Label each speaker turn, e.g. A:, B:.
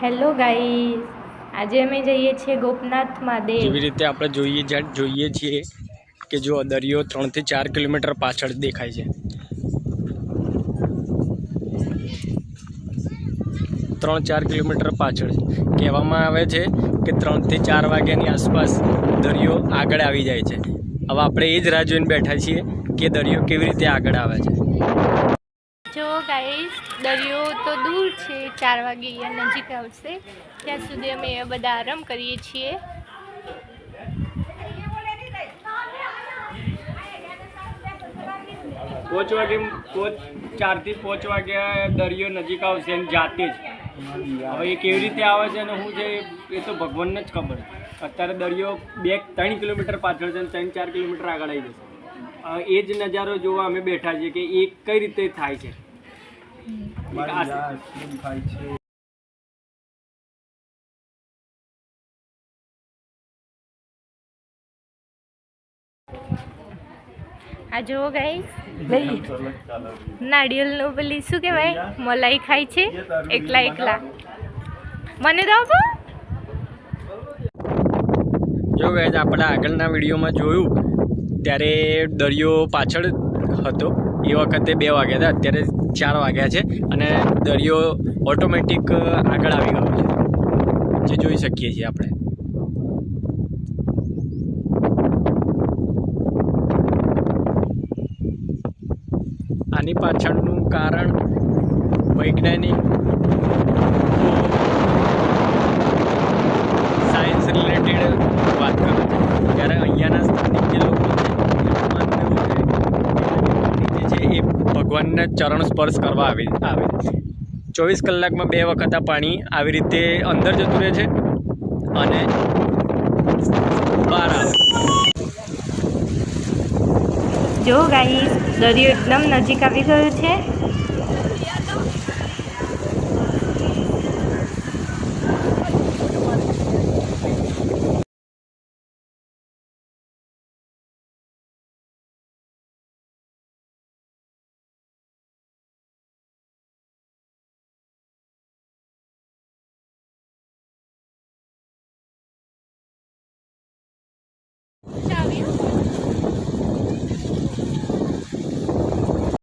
A: Hello guys, આજે અમે જઈએ છીએ ગોપનાથ મહાદેવ।
B: જેવી રીતે આપણે જોઈએ છીએ કે જો દરિયો 3 થી 4 કિલોમીટર પાછળ દેખાય છે। 3-4 કિલોમીટર પાછળ કહેવામાં આવે છે કે 3 થી 4 વાગ્યાની આસપાસ દરિયો આગળ આવી જાય છે। હવે આપણે એ જ રાહ જોઈને બેઠા છીએ કે દરિયો કેવી રીતે આગળ આવે છે।
A: જો ગાઈસ, દરિયો તો દૂર છે, 4 વાગે અહીંયા નજીક આવશે, ત્યાં સુધી અમે બધા આરામ કરીએ છીએ।
B: પાંચ વાગે 4 થી 5 વાગ્યા દરિયો નજીક આવશે અને જાતે જ। હવે એ કેવી રીતે આવે છે અને શું છે એ તો ભગવાનને જ ખબર। અત્યારે દરિયો 2-3 કિલોમીટર પાછળ છે અને 3-4 કિલોમીટર આગળ આવી જશે। એ જ નજારો જોવા અમે બેઠા છીએ કે એ કઈ રીતે થાય છે।
A: આ જુઓ ગાઈસ, નાળિયેરનું પેલી શું કહેવાય, મલાઈ ખાય છે એકલા એકલા। મને તો આપો।
B: જો ગાઈસ, આપણે આગળના વિડીયોમાં જોયું ત્યારે દરિયો પાછળ હતો, એ વખતે 2 વાગ્યા હતા, અત્યારે 4 વાગ્યા છે અને દરિયો ઓટોમેટિક આગળ આવી ગયો છે, જે જોઈ શકીએ છીએ આપણે। આની પાછળનું કારણ વૈજ્ઞાનિક સાયન્સ રિલેટેડ વાત કરું છું ત્યારે અહીંયાના સ્થાનિક જે લોકો છે એ ભગવાનને ચરણ સ્પર્શ કરવા આવે। 24 કલાકમાં 2 વખત આ પાણી આવી રીતે અંદર જતું રહે છે અને બહાર આવે।
A: જો ગાઈસ, દરિયો એકદમ નજીક આવી ગયો છે।